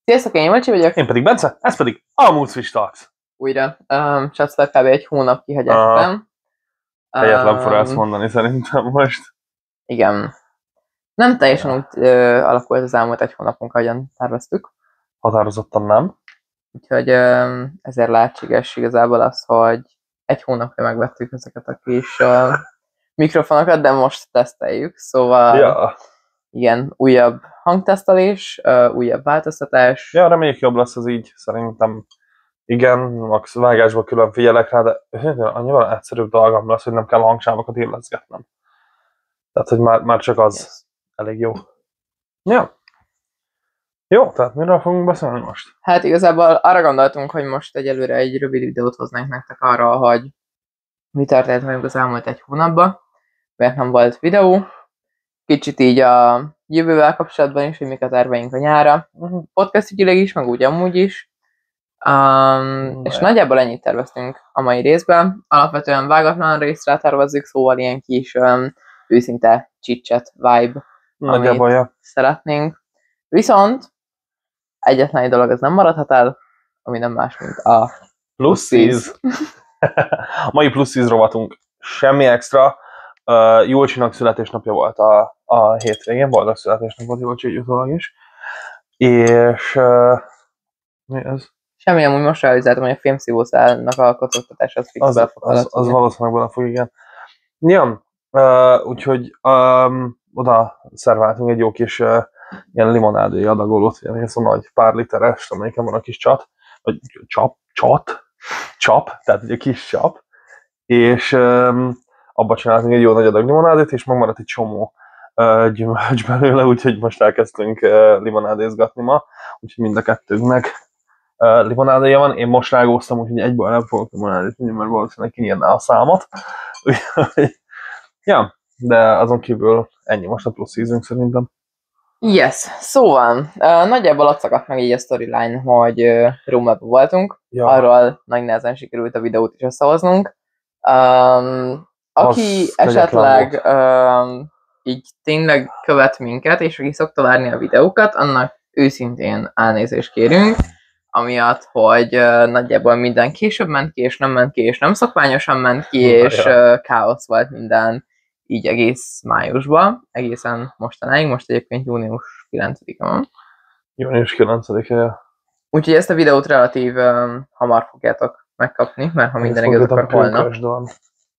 Sziasztok, én Jimacsi vagyok. Én pedig Bence, ez pedig a Mood Switch Talks. Újra. Csatszor kb. Egy hónap kihagyás után. Helyetlen forrász mondani szerintem most. Igen. Nem teljesen úgy alakult az elmúlt egy hónapunk, ahogyan terveztük. Határozottan nem. Úgyhogy ezért lehetséges igazából az, hogy egy hónapja megvettük ezeket a kis mikrofonokat, de most teszteljük. Szóval Ja. igen, újabb hangtesztelés, újabb változtatás. Ja, reméljük jobb lesz az így, szerintem. Igen, max vágásban külön figyelek rá, de annyival egyszerűbb dolgom lesz, hogy nem kell hangsávokat illeszgetnem. Tehát, hogy már csak az elég jó. Ja. Jó, tehát miről fogunk beszélni most? Hát igazából arra gondoltunk, hogy most egyelőre egy rövid videót hoznánk nektek arra, hogy mi történt velünk az elmúlt egy hónapban, mert nem volt videó. Kicsit így a jövővel kapcsolatban is, hogy mik a terveink a nyára. Podcast ügyileg is, meg úgy amúgy is. És nagyjából ennyit terveztünk a mai részben. Alapvetően vágatlan részre tervezzük, szóval ilyen kis őszinte chit-chat vibe, Nagyjából, amit szeretnénk. Viszont egyetlen egy dolog az nem maradhat el, ami nem más, mint a plusz 10. A mai plusz 10 rovatunk semmi extra. Júlcsinak születésnapja volt a hétvégén, boldog születésnapot Júlcsi jutólag is. És mi ez? Semmi, amúgy most realizáltam, hogy a filmszívószálnak a kocogtatása az fix az valószínűleg bele fog, igen. Ja, úgyhogy oda szerváltunk egy jó kis ilyen limonádé adagolót, ilyen ez a nagy pár literes, amelyiken van a kis csat, vagy csap, tehát egy kis csap, és abba csináltunk egy jó nagy adag limonádét, és megmaradt egy csomó gyümölcs belőle, úgyhogy most elkezdtünk limonádézgatni ma, úgyhogy mind a kettőnknek limonádéja van. Én most rágóztam, úgyhogy egyből nem fogok limonádét inni, mert valószínűleg kinyírná a számot. Ja, de azon kívül ennyi most a plusz 10-ünk szerintem. Yes, szóval nagyjából ott szakadt meg így a storyline, hogy Rómában voltunk, ja. Arról nagy nehezen sikerült a videót is összehoznunk. Aki esetleg így tényleg követ minket, és aki szokta várni a videókat, annak őszintén elnézést kérünk, amiatt, hogy nagyjából minden később ment ki, és nem ment ki, és nem szokványosan ment ki, és káosz volt minden így egész májusban, egészen mostanáig, most egyébként június 9-e van. Június 9-e. Úgyhogy ezt a videót relatív hamar fogjátok megkapni, mert ha minden igaz, akkor holnap.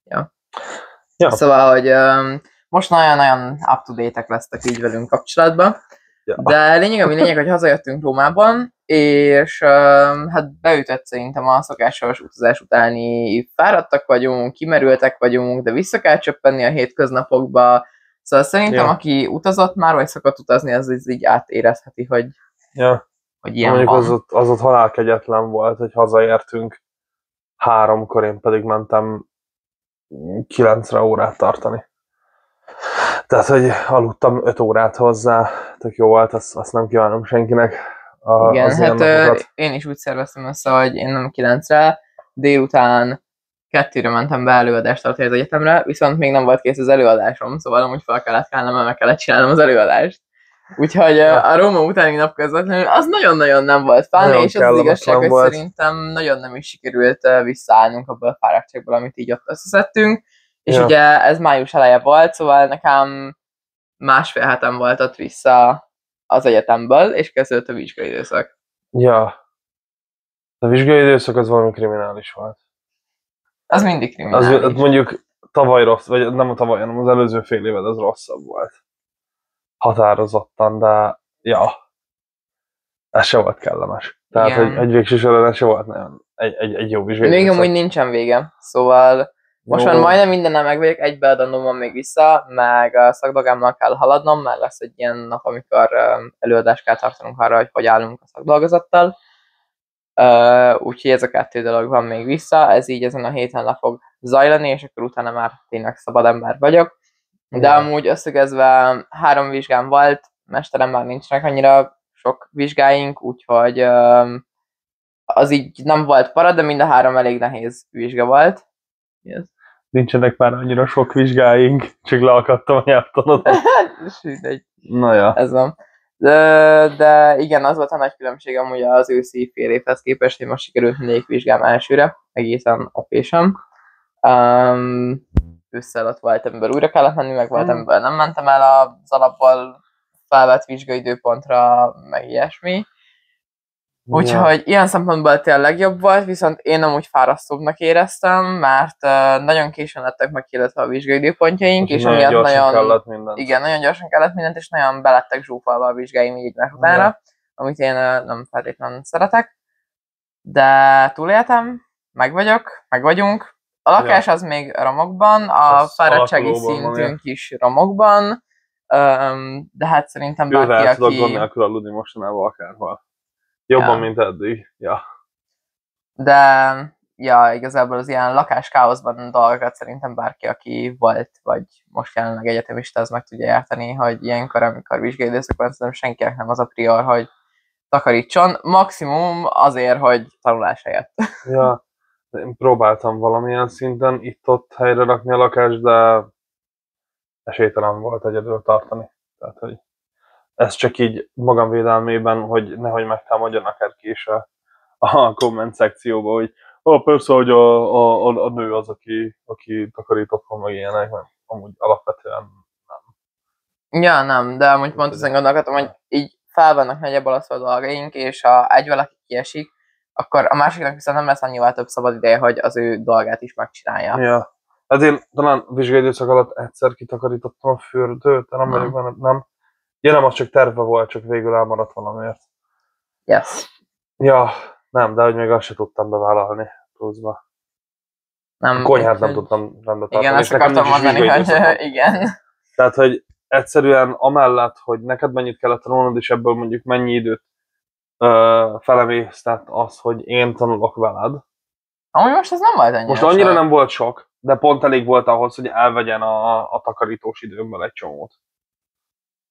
Ja. Szóval, hogy most nagyon-nagyon up-to-date-ek lesztek így velünk kapcsolatban. Ja. De lényeg, hogy hazajöttünk Rómában, és hát beütött szerintem a szokásos utazás utáni fáradtak vagyunk, kimerültek vagyunk, de vissza kell csöppenni a hétköznapokba. Szóval szerintem, aki utazott már, vagy szokott utazni, az így átérezheti, hogy ilyen mondjuk van. Az ott halálkegyetlen volt, hogy hazaértünk 3-kor, én pedig mentem 9-re órát tartani. Tehát, hogy aludtam 5 órát hozzá, tök jó volt, azt nem kívánom senkinek. Igen, hát én is úgy szerveztem össze, hogy én nem 9-re, délután 2-re mentem be előadást tartani az egyetemre, viszont még nem volt kész az előadásom, szóval amúgy fel kellett kelnem, mert meg kellett csinálnom az előadást. Úgyhogy a Róma utáni nap közvetlenül az nagyon-nagyon nem volt fán, és az igazság, hogy szerintem nagyon nem is sikerült visszaállnunk abból a fáradtságból, amit így ott összeszedtünk. És ugye ez május eleje volt, szóval nekem 1,5 hetem volt ott vissza az egyetemből, és kezdődött a vizsgai időszak. Ja. A vizsgai időszak az valami kriminális volt. Az mindig kriminális. Az mondjuk tavaly rossz, vagy nem a tavaly, hanem az előző fél éved az rosszabb volt. Határozottan, de ez se volt kellemes. Tehát egy végső során ez se volt nagyon egy jó vizsgai időszak. Még amúgy nincsen vége, szóval most már majdnem mindennel megvegyek, egy beadandóm van még vissza, meg a szakdolgámmal kell haladnom, mert lesz egy ilyen nap, amikor előadást kell tartanunk arra, hogy állunk a szakdolgozattal. Úgyhogy ez a 2 dolog van még vissza, ez így ezen a héten le fog zajlani, és akkor utána már tényleg szabad ember vagyok. De amúgy összegezve 3 vizsgám volt, mesterem már nincsenek annyira sok vizsgáink, úgyhogy az így nem volt para, de mind a 3 elég nehéz vizsga volt. Yes. Nincsenek már annyira sok vizsgáink, csak leakadtam a nyelvtanodon. Na ja. Ez van. De igen, az volt a nagy különbség amúgy az őszi fél évhez képest, hogy most sikerült mindegyik vizsgám elsőre, egészen okésan. Ősszel ott volt, amiből újra kellett menni, meg volt, amiből nem mentem el az alapból felvett vizsgaidőpontra, meg ilyesmi. Úgyhogy ilyen szempontból tényleg jobb volt, viszont én amúgy fárasztóbbnak éreztem, mert nagyon későn lettek meghirdetve a vizsgaidőpontjaink, és amiatt nagyon gyorsan kellett mindent, és nagyon belettek zsúfolva a vizsgáim így egymás utánra, amit én nem feltétlenül szeretek. De túléltem, meg vagyunk. A lakás az még romokban, a fáradtsági szintünk is romokban, de hát szerintem bárki, aki... tudok gond nélkül aludni mostanában akárhol. Jobban, mint eddig. Ja. De igazából az ilyen lakáskáoszban dolgokat szerintem bárki, aki volt, vagy most jelenleg egyetemista, az meg tudja érteni, hogy ilyenkor, amikor vizsgai időszak van, szerintem senkinek nem az a prior, hogy takarítson. Maximum azért, hogy tanulás helyett. Ja, én próbáltam valamilyen szinten itt-ott helyre rakni a lakást, de esélytelen volt egyedül tartani. Tehát, hogy ez csak így magam védelmében, hogy nehogy megtámadjon akárki is a komment szekcióba, hogy persze, hogy a nő az, aki takarít otthon, meg ilyenek, mert amúgy alapvetően nem. Ja, nem, de amúgy pont ezen gondolkodtam, hogy így fel vannak nagyobb alasztva a dolgaink, és ha egy valaki kiesik, akkor a másiknak viszont nem lesz annyival több szabad ideje, hogy az ő dolgát is megcsinálja. Ja. Hát én talán vizsgai időszak alatt egyszer kitakarítottam a fürdőt, de nem vagyok benne, nem. Ja, nem, az csak terve volt, csak végül elmaradt valamiért. Yes. Ja, nem, de hogy még azt se tudtam bevállalni pluszba. A konyhát nem tudtam rendbe tartani. Igen, ezt akartam mondani, hogy igen. Tehát, hogy egyszerűen amellett, hogy neked mennyit kellett tanulnod, és ebből mondjuk mennyi időt felemésztett az, hogy én tanulok veled. Amúgy most ez nem volt annyira most annyira nem volt sok, de pont elég volt ahhoz, hogy elvegyen a takarítós időmből egy csomót.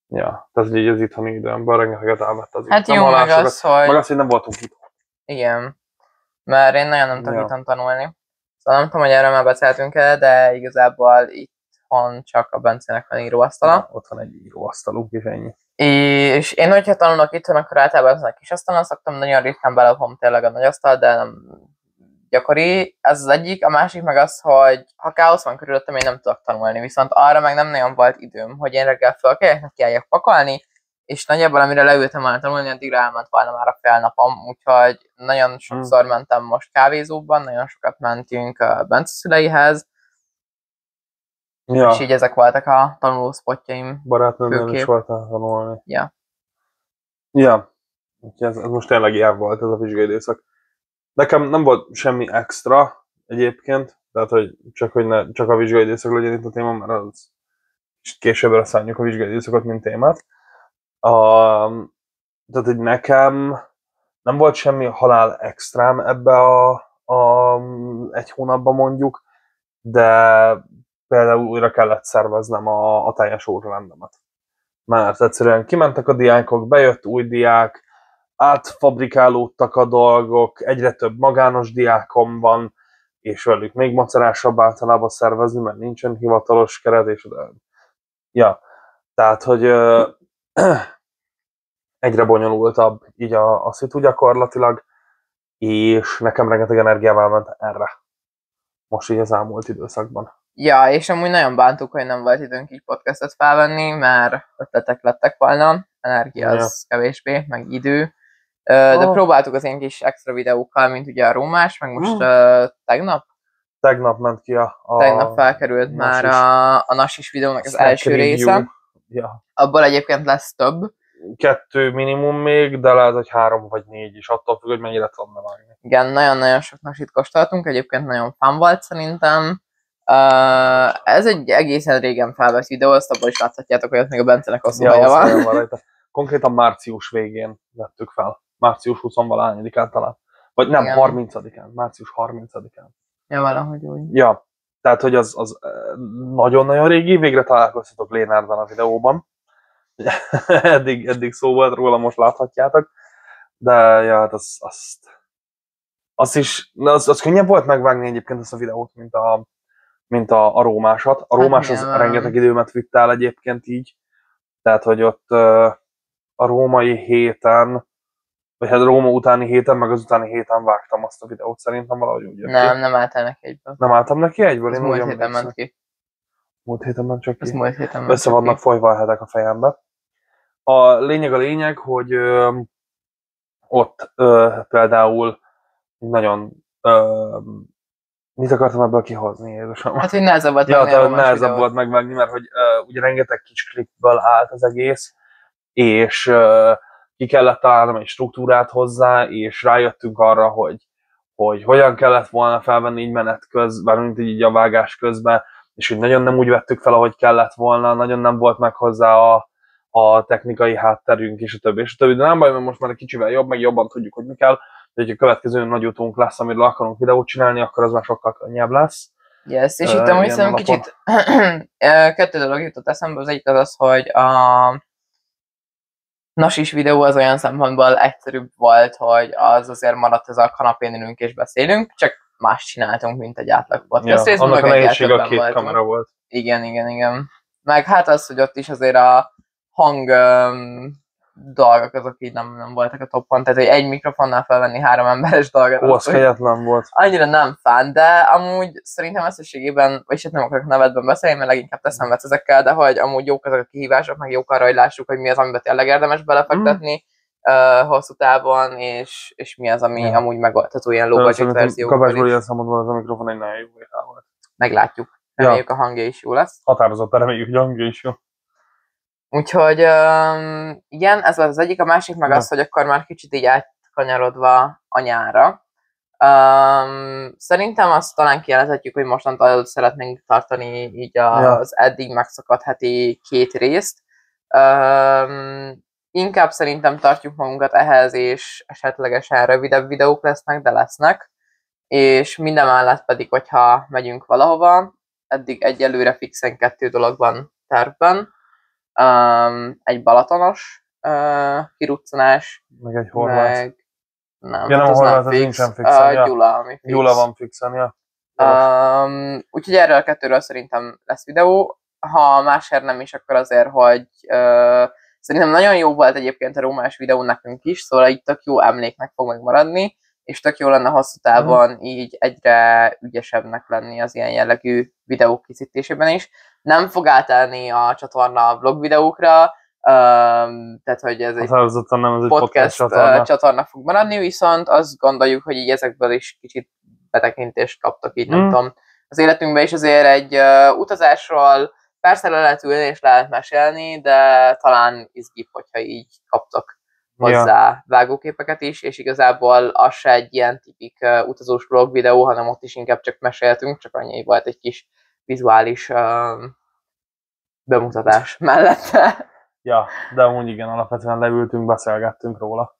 Ja, tehát így az itthoni időmből rengeteget elvett az. Hát jó, meg az, hogy nem voltunk itt. Igen, mert én nagyon nem tudok itthon tanulni. Szóval nem tudom, hogy erről már beszéltünk-e, de igazából itthon csak a Bencének van íróasztala. Ja, ott van egy íróasztalunk, és ennyi. És én, hogyha tanulok itthon, akkor általában az a kis asztalon szoktam, nagyon ritkán belopom tényleg a nagy asztal, de nem gyakori. Ez az egyik. A másik meg az, hogy ha káosz van körülöttem, én nem tudok tanulni, viszont arra meg nem nagyon volt időm, hogy én reggel fölkeljek, nekiálljak pakolni, és nagyjából amire leültem volna tanulni, addigra elment volna már a fél napom, úgyhogy nagyon sokszor mentem most kávézóban, nagyon sokat mentünk a Bence szüleihez, és így ezek voltak a tanulószpotjaim. Barátnőmmel is voltál tanulni. Ja. Ja, ez most tényleg ilyen volt ez a vizsgai időszak. Nekem nem volt semmi extra egyébként, tehát hogy csak a vizsgai időszak legyen itt a téma, mert az későbbre szálljuk a vizsgai időszakot, mint témát. Tehát, hogy nekem nem volt semmi halál extrám ebbe a egy hónapban mondjuk, de például újra kellett szerveznem a teljes órarendemet. Mert egyszerűen kimentek a diákok, bejött új diák, átfabrikálódtak a dolgok, egyre több magános diákom van, és velük még macerásabb általában szervezni, mert nincsen hivatalos keret, és ja, tehát, hogy egyre bonyolultabb így a szitu gyakorlatilag, és nekem rengeteg energiával ment erre. Most így az elmúlt időszakban. Ja, és amúgy nagyon bántuk, hogy nem volt időnk így podcastot felvenni, mert ötletek lettek volna, energia az kevésbé, meg idő. De próbáltuk az ilyen kis extra videókkal, mint ugye a Rómás, meg most tegnap? Tegnap ment ki tegnap felkerült már a Nasis videónak az első része. Ja. Abból egyébként lesz több. 2 minimum még, de lehet, hogy 3 vagy 4 is, attól függ, hogy mennyire tudom vágni. Igen, nagyon-nagyon sok Nasit kóstoltunk, egyébként nagyon fun volt szerintem. Ez egy egészen régen felvett videó, azt abban is láthatjátok, hogy ott még a Bencenek hosszú haja van. Konkrétan március végén vettük fel. Március 20-valahányadikán talán. Vagy nem, igen. 30-án. Március 30-án. Ja, valahogy úgy. Ja, tehát, hogy az nagyon-nagyon régi. Végre találkoztatok Lénárban a videóban. eddig szó volt róla, most láthatjátok. De ja, hát az könnyebb volt megvágni egyébként ezt a videót, mint a Rómásat. A Rómás az rengeteg időmet vitt el egyébként így. Tehát, hogy ott a római héten, vagy hát Róma utáni héten, meg az utáni héten vágtam azt a videót, szerintem valahogy úgy jött ki. Nem álltál neki egyből. Nem álltam neki egyből? Ez Én múlt úgy héten ment ki. Múlt héten ment csak Ez ki? múlt héten ment Össze vannak folyva a hetek a fejembe. A lényeg, hogy ott például nagyon... mit akartam ebből kihozni, Jézusom? Hát, hogy nehezebb volt nehezebb volt megvágni, mert hogy ugye rengeteg kis klipből állt az egész, és ki kellett találnom egy struktúrát hozzá, és rájöttünk arra, hogy hogyan kellett volna felvenni így menet közben, mint így a vágás közben, és hogy nagyon nem úgy vettük fel, ahogy kellett volna, nagyon nem volt meg hozzá a technikai hátterünk, és a többi, és a többi. De nem baj, mert most már egy kicsivel jobb, meg jobban tudjuk, hogy mi kell, hogy a következő nagy utunk lesz, amiről akarunk videót csinálni, akkor az már sokkal könnyebb lesz. Yes, és itt amúgy szerintem kicsit kettő dolog jutott eszembe, az egyik az, hogy a Nasis videó az olyan szempontból egyszerűbb volt, hogy az azért maradt ez a kanapén ülünk és beszélünk, csak más csináltunk, mint egy átlag podcast. Ja, annak a nehézség a két kamera volt. Igen. Meg hát az, hogy ott is azért a hang dolgok azok így nem voltak a toppon, tehát hogy egy mikrofonnál felvenni 3 emberes dolgot. Az kegyetlen volt. Annyira nem fán, de amúgy szerintem összességében, vagyis hát nem akarok nevetben beszélni, mert leginkább te szenvedsz ezekkel, de hogy amúgy jók azok a kihívások, meg jók arra, hogy lássuk, hogy mi az, amiben tényleg érdemes belefektetni hosszú távon, és mi az, ami amúgy megoldható ilyen low budget verziókkal. Kapásból ilyen szempontból az a mikrofon egy nagyon jó vétel volt. Meglátjuk. Reméljük a hangja is jó lesz. Határozottan reméljük, hogy a hangja is jó. Úgyhogy igen, ez volt az egyik, a másik meg az, hogy akkor már kicsit így átkanyarodva a nyárra. Szerintem azt talán kijelenthetjük, hogy mostantól szeretnénk tartani így az eddig megszakadt heti 2 részt. Inkább szerintem tartjuk magunkat ehhez, és esetlegesen rövidebb videók lesznek, de lesznek. És minden mellett pedig, hogyha megyünk valahova, eddig egyelőre fixen 2 dolog van tervben. Egy balatonos kiruccanás, meg egy horvát. Nem, ja, nem, horvát, az nincsen fixen. Gyula, ami fix. Gyula van fixen, ja. Úgyhogy erről a 2-ről szerintem lesz videó. Ha másért nem is, akkor azért, hogy szerintem nagyon jó volt egyébként a rómás videó nekünk is, szóval így tök jó emléknek fog megmaradni, és tök jó lenne hosszú távon így egyre ügyesebbnek lenni az ilyen jellegű videók készítésében is. Nem fog átállni a csatorna vlog videókra, tehát hogy ez egy podcast csatorna fog maradni, viszont azt gondoljuk, hogy így ezekből is kicsit betekintést kaptak, így nem tudom, az életünkben is azért egy utazásról persze le lehet ülni és lehet mesélni, de talán izgibb, hogyha így kaptok hozzá vágóképeket is, és igazából az se egy ilyen tipik utazós vlog videó, hanem ott is inkább csak meséltünk, csak annyi volt egy kis vizuális bemutatás mellette. Ja, de amúgy igen, alapvetően leültünk, beszélgettünk róla.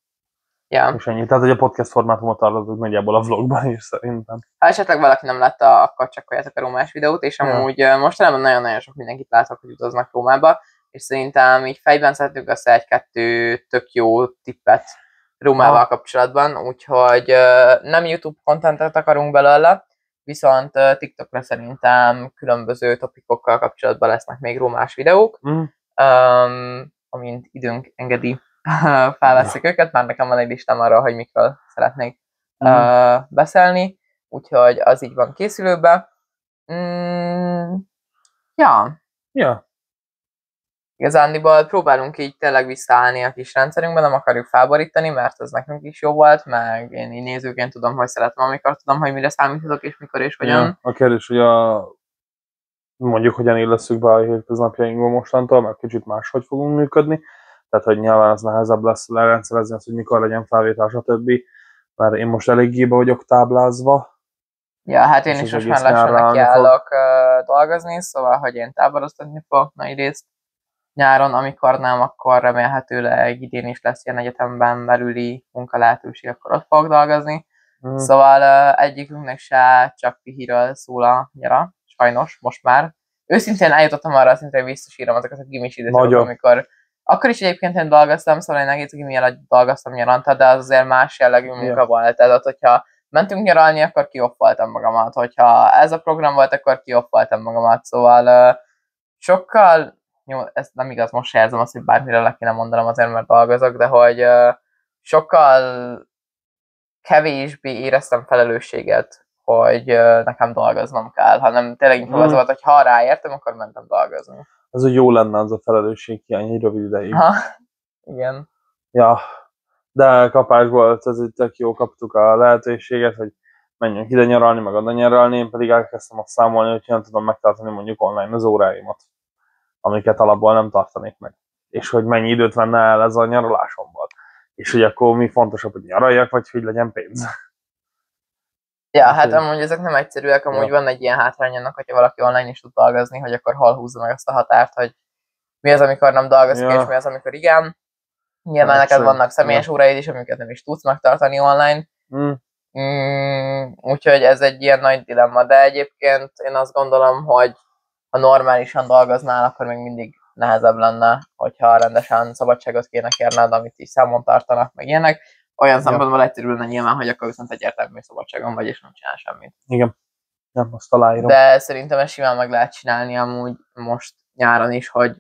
Ja. És ennyi. Tehát, hogy a podcast formátumot tartottuk nagyjából a vlogban is szerintem. Ha esetleg valaki nem látta, akkor csekkoljátok a rómás videót, és amúgy mostanában nagyon-nagyon sok mindenkit látok, hogy utaznak Rómába, és szerintem így fejben szedtünk össze 1-2 tök jó tippet Rómával kapcsolatban, úgyhogy nem YouTube contentet akarunk belőle, viszont TikTokra szerintem különböző topikokkal kapcsolatban lesznek még rómás videók, amint időnk engedi, felveszik őket, már nekem van egy listám arra, hogy mikről szeretnék beszélni, úgyhogy az így van készülőben. Ja. Igazándiból próbálunk így tényleg visszaállni a kis rendszerünkben, nem akarjuk felborítani, mert ez nekünk is jó volt, meg én így nézőként tudom, hogy szeretem, amikor tudom, hogy mire számíthatok, és mikor és hogyan. Ja, a kérdés, hogy mondjuk hogyan élesszük be a hétköznapjainkban mostantól, mert kicsit máshogy fogunk működni, tehát hogy nyilván az nehezebb lesz lerendszerezni azt, hogy mikor legyen felvétel, stb. Mert én most eléggé be vagyok táblázva. Ja, hát én is most már lassan nekiállok dolgozni, szóval, hogy én táboroztatni fogok nagy részt nyáron, amikor nem, akkor remélhetőleg idén is lesz ilyen egyetemben belüli munkalehetőség, akkor ott fogok dolgozni. Szóval egyikünknek se csak pihiről szól a nyara, sajnos, most már. Őszintén eljutottam arra szintre, hogy visszasírom azokat a gimis időszakok, amikor akkor is egyébként én dolgoztam, szóval én egész gimi alatt dolgoztam nyaranta, de az azért más jellegű munka volt. Tehát, hogyha mentünk nyaralni, akkor kioffaltam magamat. Hogyha ez a program volt, akkor kioffaltam magamat. Szóval sokkal ez nem igaz, most se érzem azt, hogy bármire le kéne mondanom azért, mert dolgozok, de hogy sokkal kevésbé éreztem felelősséget, hogy nekem dolgoznom kell, hanem tényleg inkább az volt, hogy ha ráértem, akkor mentem dolgozni. Az, hogy jó lenne az a felelősség hiány egy rövid ideig. Ha, igen. Ja, de kapás volt, ez egy tök jó, kaptuk a lehetőséget, hogy menjünk ide nyaralni, meg oda nyaralni, én pedig elkezdtem azt számolni, hogy nem tudom megtartani mondjuk online az óráimat, amiket alapból nem tartanék meg. És hogy mennyi időt venne el ez a nyaralásomból. És hogy akkor mi fontosabb, hogy nyaraljak, vagy hogy legyen pénz. Ja, hát amúgy ezek nem egyszerűek, amúgy van egy ilyen hátrány annak, hogyha valaki online is tud dolgozni, hogy akkor hol húzza meg azt a határt, hogy mi az, amikor nem dolgozik, és mi az, amikor igen. Nyilván neked vannak személyes óráid is, amiket nem is tudsz megtartani online. Úgyhogy ez egy ilyen nagy dilemma, de egyébként én azt gondolom, hogy ha normálisan dolgoznál, akkor még mindig nehezebb lenne, hogyha rendesen szabadságot kéne kérned, amit is számon tartanak, meg ilyenek. Olyan szempontból egyszerű lenne nyilván, hogy akkor viszont egyértelmű szabadságon vagy, és nem csinál semmit. Igen, nem, azt aláírom. De szerintem ezt simán meg lehet csinálni amúgy most nyáron is, hogy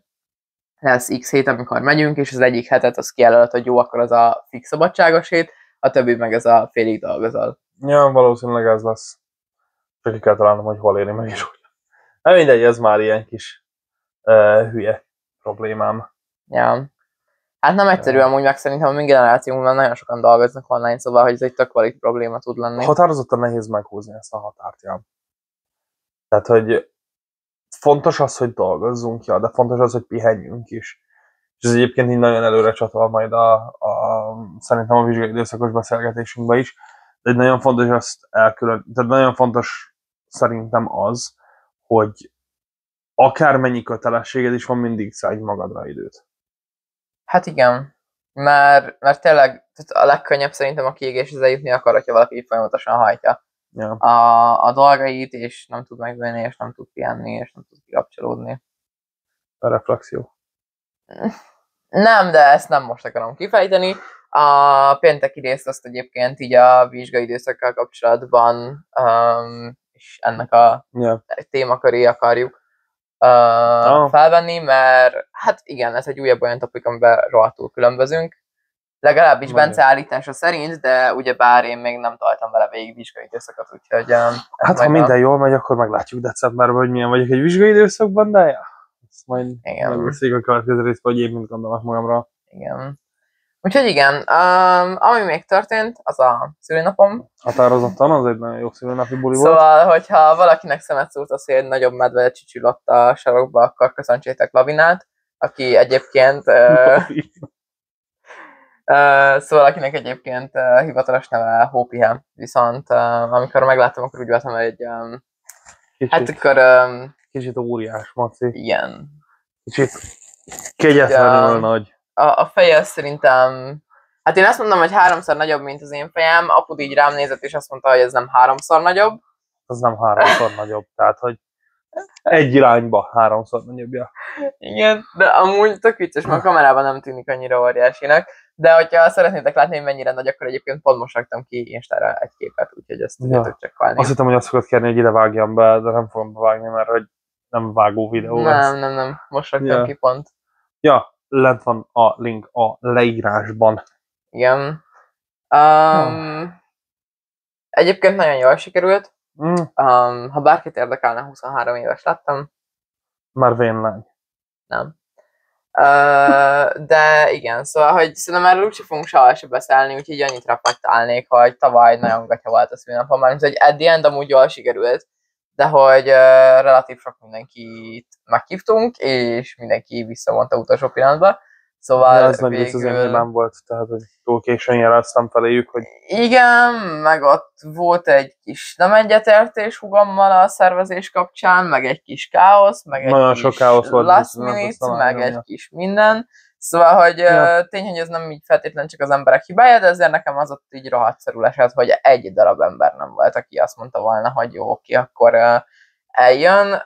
lesz x hét, amikor megyünk, és az egyik hetet az kijelölt, hogy jó, akkor az a fix szabadságos hét, a többi meg ez a félig dolgozol. Ja, valószínűleg ez lesz. Csak ki kell találnom, hogy hol éri meg is úgy. Nem mindegy, ez már ilyen kis hülye problémám. Ja. Hát nem egyszerű amúgy, meg szerintem a mi generációnkban nagyon sokan dolgoznak online, szóval hogy ez egy tök valid probléma tud lenni. Határozottan nehéz meghúzni ezt a határt, ja. Tehát, hogy fontos az, hogy dolgozzunk, ja, de fontos az, hogy pihenjünk is. És ez egyébként így nagyon előre csatol majd szerintem a vizsgai időszakos beszélgetésünkben is. De egy nagyon fontos tehát nagyon fontos szerintem az, hogy akármennyi kötelességed is van, mindig szállj magadra időt. Hát igen, mert tényleg a legkönnyebb szerintem a kiégéshez eljutni akar, hogyha valaki folyamatosan hajtja a dolgait, és nem tud megvenni, és nem tud pihenni, és nem tud kikapcsolódni. A reflexió. Nem, de ezt nem most akarom kifejteni. A pénteki részt azt egyébként így a vizsgai időszakkal kapcsolatban és ennek a témaköré akarjuk felvenni, mert hát igen, ez egy újabb olyan topik, amiben rohadtul különbözünk. Legalábbis Bence állítása szerint, de ugyebár én még nem találtam vele végig vizsgai időszakot, úgyhogy... Hát ha minden jól megy, akkor meglátjuk decemberben, hogy milyen vagyok egy vizsgai időszakban, de ja, ezt majd megbeszéljük a következő részben, hogy én mit gondolok magamra. Igen. Úgyhogy igen, ami még történt, az a szülőnapom. Határozottan, az egy nagyon jó szülőnapi buli volt. Szóval, hogyha valakinek szemet szúrt az, hogy egy nagyobb medve csücsül ott a sarokba, akkor köszöntsétek Lavinát, aki egyébként... szóval akinek egyébként hivatalos neve Hópihe, viszont amikor megláttam, akkor úgy voltam, hogy hát akkor... Kicsit óriás, Maci. Igen. Kicsit kegyetlenül nagy. A feje szerintem... Hát én azt mondom, hogy 3-szor nagyobb, mint az én fejem. Apud így rám nézett, és azt mondta, hogy ez nem 3-szor nagyobb. Az nem 3-szor nagyobb, tehát hogy egy irányba 3-szor nagyobb, ja. Igen, de amúgy tök vicces, mert a kamerában nem tűnik annyira óriásinak. De hogyha szeretnétek látni, hogy mennyire nagy, akkor egyébként pont most raktam ki Instára egy képet, úgyhogy ezt tudjátok csekkolni. Azt hittem, hogy azt fogod kérni, hogy ide vágjam be, de nem fogom bevágni, mert hogy nem vágó videó lesz. Nem, most raktam ki pont. Ja, lent van a link a leírásban. Igen. Egyébként nagyon jól sikerült. Ha bárkit érdekelne, 23 éves lettem. Már vénlány. Nem. De igen, szóval, hogy szerintem erről úgyse fogunk soha se beszélni, úgyhogy annyit reflektálnék, hogy tavaly nagyon gatya volt a szülőnapom, mert hogy at the end amúgy jól sikerült, de hogy relatív sok mindenkit meghívtunk, és mindenki visszavonta utolsó pillanatban. Szóval ez nagy rész az én hibám volt, tehát hogy túl későn jeleztem feléjük, hogy... Igen, meg ott volt egy kis nem egyetértés húgommal a szervezés kapcsán, meg egy kis káosz, meg egy nagyon kis sok káosz volt, last minute, meg egy kis minden. Szóval, hogy tény, hogy ez nem így feltétlenül csak az emberek hibája, de ezért nekem az ott így rohadtszerül esett, hogy egy darab ember nem volt, aki azt mondta volna, hogy jó, oké, akkor eljön.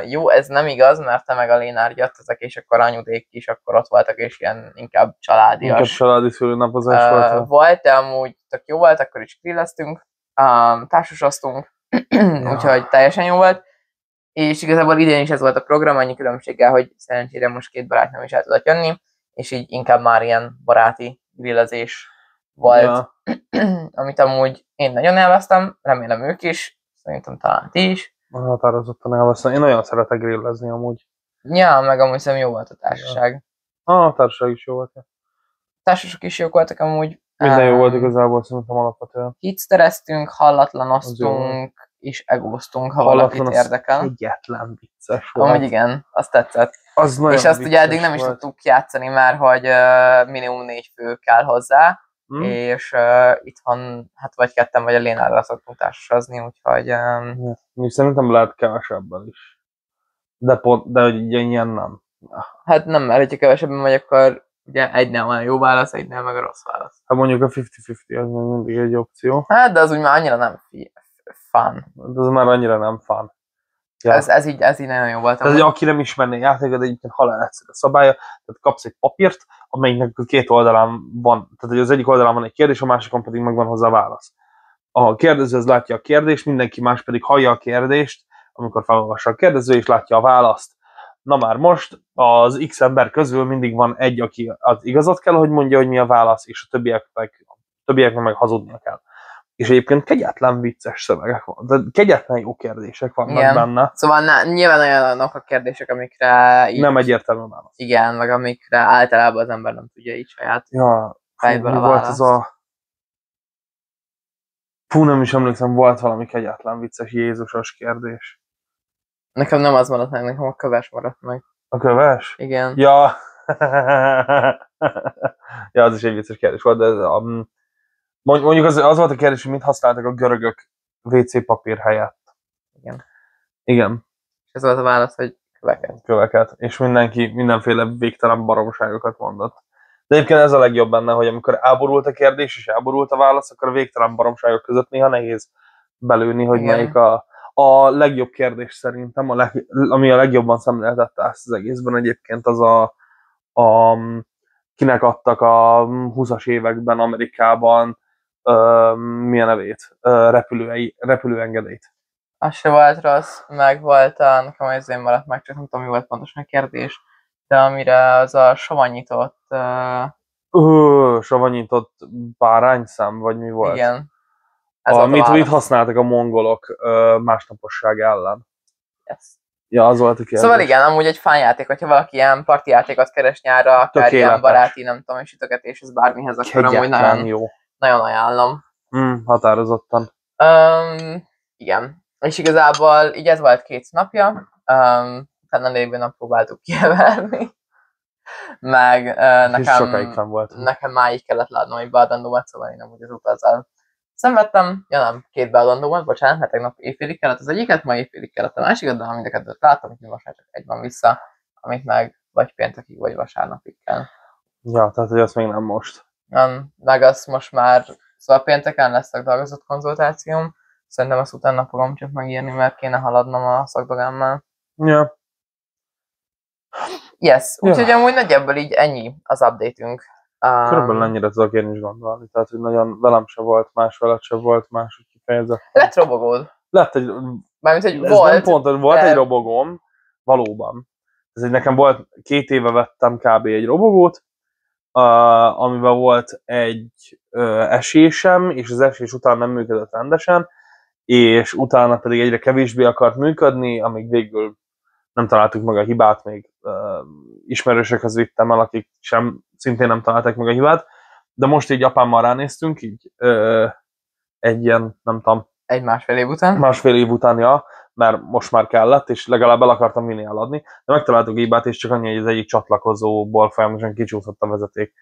Jó, ez nem igaz, mert te meg a Lénár jöttetek, és akkor anyudék is akkor ott voltak, és ilyen inkább családias. Inkább családi szülőnapozás volt. Volt, de amúgy tök jó volt, akkor is grilleztünk, társasoztunk, úgyhogy teljesen jó volt. És igazából idén is ez volt a program, annyi különbséggel, hogy szerencsére most 2 barátnőm is el tudott jönni, és így inkább már ilyen baráti grillezés volt, amit amúgy én nagyon élveztem, remélem ők is, szerintem talán ti is. Határozottan élveztem. Én nagyon szeretek grillezni amúgy. Ja, meg amúgy szerintem jó volt a társaság. A társaság is jó volt. Társasok is jók voltak amúgy. Minden jó volt igazából, szerintem alapvetően. Hitstereztünk, hallatlanoztunk, és egóztunk, ha valakit érdekel. Egyetlen vicces volt. Amúgy igen, azt tetszett. Az és azt ugye eddig nem is tudtuk játszani már, hogy minimum 4 fő kell hozzá, és itthon hát vagy ketten vagy a Lénárral szoktunk társasazni, úgyhogy... Szerintem lehet kevesebben is. De ugye ilyen nem. Hát nem, mert hogyha kevesebben vagy, akkor ugye egynél van a jó válasz, egynél meg a rossz válasz. Hát mondjuk a 50-50 az még mindig egy opció. Hát, de az úgy már annyira nem fun. De az már annyira nem fun. Ja. Ez így nagyon jó volt. Tehát, aki nem ismerné a játékot, egyébként halál egyszerű a szabálya, tehát kapsz egy papírt, amelyiknek a 2 oldalán van, tehát az egyik oldalán van egy kérdés, a másikon pedig megvan hozzá a válasz. A kérdező az látja a kérdést, mindenki más pedig hallja a kérdést, amikor felolvassa a kérdező, és látja a választ. Na már most az X ember közül mindig van egy, aki az igazat kell, hogy mondja, hogy mi a válasz, és a többieknek meg hazudnia kell. És egyébként kegyetlen vicces szövegek van, de kegyetlen jó kérdések vannak benne. Szóval nyilván olyanok a kérdések, amikre így... Nem egyértelmű válasz. Igen, meg amikre általában az ember nem tudja így saját fejből a volt ez a... nem is emlékszem, volt valami kegyetlen vicces Jézusos kérdés. Nekem nem az maradt meg, nekem a köves maradt meg. A köves? Igen. Ja, ja, az is egy vicces kérdés volt, de mondjuk az volt a kérdés, hogy mit használtak a görögök WC papír helyett. Igen. És ez volt a válasz, hogy köveket. És mindenki mindenféle végtelen baromságokat mondott. De egyébként ez a legjobb benne, hogy amikor elborult a kérdés és elborult a válasz, akkor a végtelen baromságok között néha nehéz belőni, hogy melyik a legjobb kérdés szerintem, ami a legjobban szemléltette ezt az egészben egyébként, az kinek adtak a 20-as években Amerikában milyen nevét? Repülőengedélyt. Az se volt rossz, meg volt nekem ez én maradt meg, csak nem tudom, mi volt pontosan a kérdés, de amire az a savanyított... savanyított bárányszem, vagy mi volt? Igen. Mit használtak a mongolok másnaposság ellen? Yes. Ja, az volt a kérdés. Szóval igen, amúgy egy fán játék, hogyha valaki ilyen parti játékot keres nyárra, akár ilyen baráti, nem tudom, és sütögetés, ez bármihez, akkor amúgy nagyon ajánlom. Határozottan. Igen. És igazából így ez volt 2 napja, utána lévő nap próbáltuk kiverni. Meg nekem máig kellett látnom egy beadandómat, szóval én amúgy azóta ezzel szenvedtem. Ja nem, 2 beadandómat, bocsánat, mert tegnap éjfélig kellett az egyiket, ma éjfélig kellett a másikat, de mind a kettőt láttam, hogy most már csak egy van vissza, amit meg vagy péntekig, vagy vasárnapig kell. Ja, tehát hogy azt még nem most. Meg azt most már, szóval pénteken lesz szakdolgozott konzultációm, szerintem azt utána fogom csak megírni, mert kéne haladnom a szakdogámmal. Ja. Yes, úgyhogy amúgy nagyjából így ennyi az update-ünk. Körülbelül ennyire tudok én is gondolni, tehát hogy nagyon velem se volt, más veled se volt, máshogy kifejezetten. Lett robogód. Lett egy... Mármint, hogy volt. Nem pontos, volt egy robogóm, valóban. Ez nekem volt, 2 éve vettem kb. Egy robogót, amiben volt egy esésem, és az esés után nem működött rendesen, és utána pedig egyre kevésbé akart működni, amíg végül nem találtuk meg a hibát, még ismerősökhez vittem el, akik szintén nem találták meg a hibát, de most így apámmal ránéztünk, így egy ilyen, nem tudom... Másfél év után? Másfél év után, ja, mert most már kellett, és legalább el akartam vinni eladni, de megtaláltuk a hibát, és csak annyi, hogy az egyik csatlakozóból folyamatosan kicsúszott a vezeték,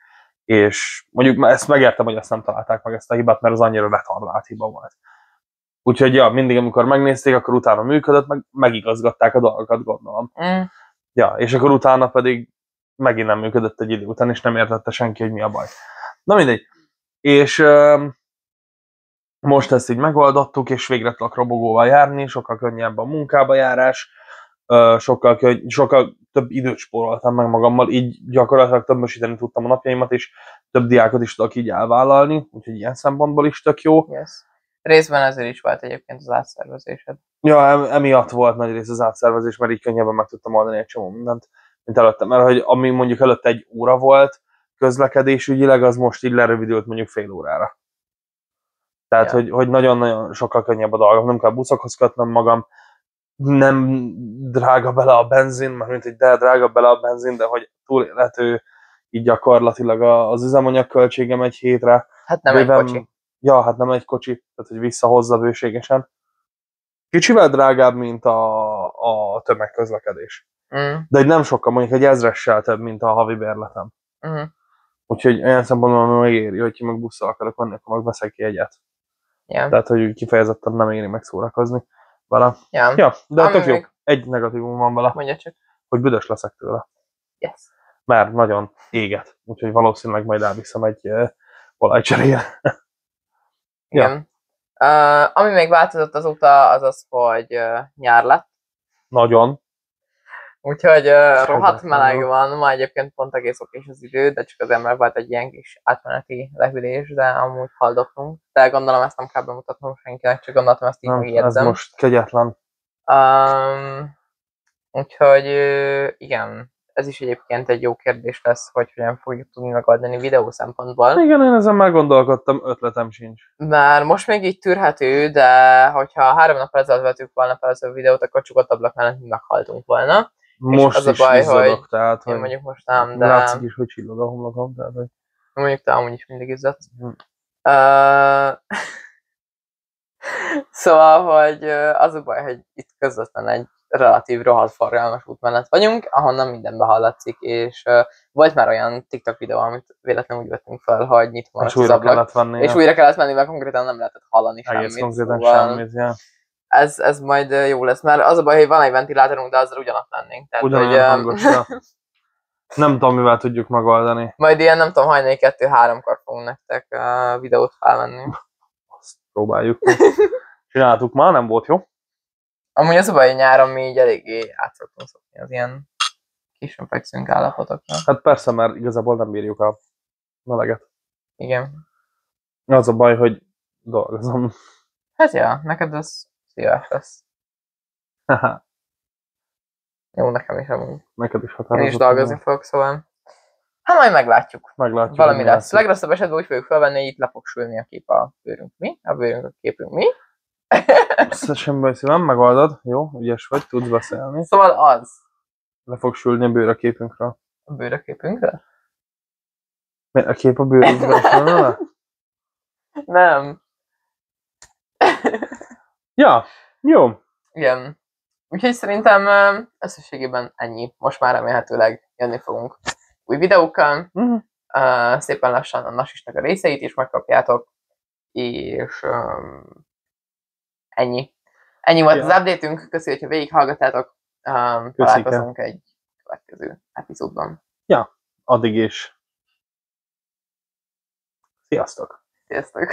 és mondjuk ezt megértem, hogy ezt nem találták meg ezt a hibát, mert az annyira retardált hiba volt. Úgyhogy ja, mindig, amikor megnézték, akkor utána működött, megigazgatták a dolgokat, gondolom. Ja, és akkor utána pedig megint nem működött egy idő után, és nem értette senki, hogy mi a baj. Na mindegy. És most ezt így megoldottuk, és végre tudok robogóval járni, sokkal könnyebb a munkába járás, sokkal több időt spóroltam meg magammal, így gyakorlatilag többösíteni tudtam a napjaimat, és több diákot is tudok így elvállalni, úgyhogy ilyen szempontból is tök jó. Yes. Részben ezért is volt egyébként az átszervezésed. Ja, emiatt volt nagy rész az átszervezés, mert így könnyebben meg tudtam oldani egy csomó mindent, mint előtte. Mert hogy ami mondjuk előtte 1 óra volt közlekedésügyileg, az most így lerövidült mondjuk fél órára. Tehát, hogy nagyon-nagyon sokkal könnyebb a dolgom. Nem kell buszokhoz kötnöm magam, nem drága bele a benzin, mert mint hogy drága bele a benzin, de hogy túlélhető így gyakorlatilag az üzemanyag költségem egy hétre. Hát nem egy kocsi. Ja, hát nem egy kocsi, tehát hogy visszahozza bőségesen. Kicsivel drágább, mint a tömegközlekedés. De egy nem sokkal, mondjuk egy 1000-essel több, mint a havi bérletem. Úgyhogy olyan szempontból megéri, hogyha meg busszal akarok menni, akkor meg veszek ki egyet. Yeah. Tehát, hogy kifejezetten nem éri meg szórakozni vele. Yeah. Ja, de tök jó. Egy negatívum van vele. Mondja csak. Hogy büdös leszek tőle. Yes. Mert nagyon éget. Úgyhogy valószínűleg majd elviszem egy olajcserére. Igen. Ami még változott azóta, az az, hogy nyár lett. Nagyon. Úgyhogy rohadt meleg van, ma egyébként pont egész okés az idő, de csak azért, mert volt egy ilyen kis átmeneti lehűlés, de amúgy haldoktunk. De gondolom ezt nem kell bemutatnom senkinek, csak gondoltam ezt így megjegyzem. Ez most kegyetlen. Úgyhogy igen, ez is egyébként egy jó kérdés lesz, hogy hogyan fogjuk tudni megoldani videó szempontból. Igen, én ezen meggondolkodtam, ötletem sincs. Mert most még így tűrhető, de hogyha 3 nappal ezelőtt vettük volna fel az a videót, akkor csukott ablak mellett meghaltunk volna. Most az is a baj, izzadok, hogy tehát, én mondjuk most nem, de... Látszik is, hogy csillog a homlokom, tehát hogy... Mondjuk te amúgy is mindig izzadsz. Szóval, hogy az a baj, hogy itt közvetlen egy relatív rohadt forgalmas útmenet vagyunk, ahonnan mindenbe hallatszik, és volt már olyan TikTok videó, amit véletlenül úgy vettünk fel, hogy nyitva maradt az ablak. És újra kellett venni, mert konkrétan nem lehetett hallani egész semmit. Konkrétan szóval semmit, ja. Ez majd jó lesz, mert az a baj, hogy van egy ventilátorunk, de azzal ugyanott lennénk. Ugyanolyan hangosra. Nem tudom, mivel tudjuk megoldani. Majd ilyen, nem tudom, hajnali 2-3-kor fogunk nektek videót felvenni. Azt próbáljuk. Csináltuk már, nem volt jó. Amúgy az a baj, hogy nyáron mi így eléggé át szoktunk szokni az ilyen későn fekszünk állapotokra. Hát persze, mert igazából nem bírjuk a meleget. Igen. Az a baj, hogy dolgozom. Hát ja, neked ez szíves lesz. Jó, nekem is amúgy. Neked is határozott. Én is dolgozni fogok, szóval. Hát majd meglátjuk. Valami lesz. Legrosszabb esetben úgy fogjuk felvenni, hogy itt le fog sülni a kép a bőrünk. Mi? A bőrünk a képünk. Mi? Semmi baj, szívem, megoldod. Jó, ügyes vagy, tudsz beszélni. Szóval az. Le fog sülni a bőr a képünkről. A bőr a képünkről? Miért a kép a bőrünkről? Nem. Ja, jó. Igen. Úgyhogy szerintem összességében ennyi. Most már remélhetőleg jönni fogunk új videókkal. Szépen lassan a Nasisnak a részeit is megkapjátok. És ennyi. Ennyi volt az update-ünk. Köszönjük, hogyha végighallgattátok. Találkozunk egy következő epizódban. Ja, addig is. Sziasztok! Sziasztok!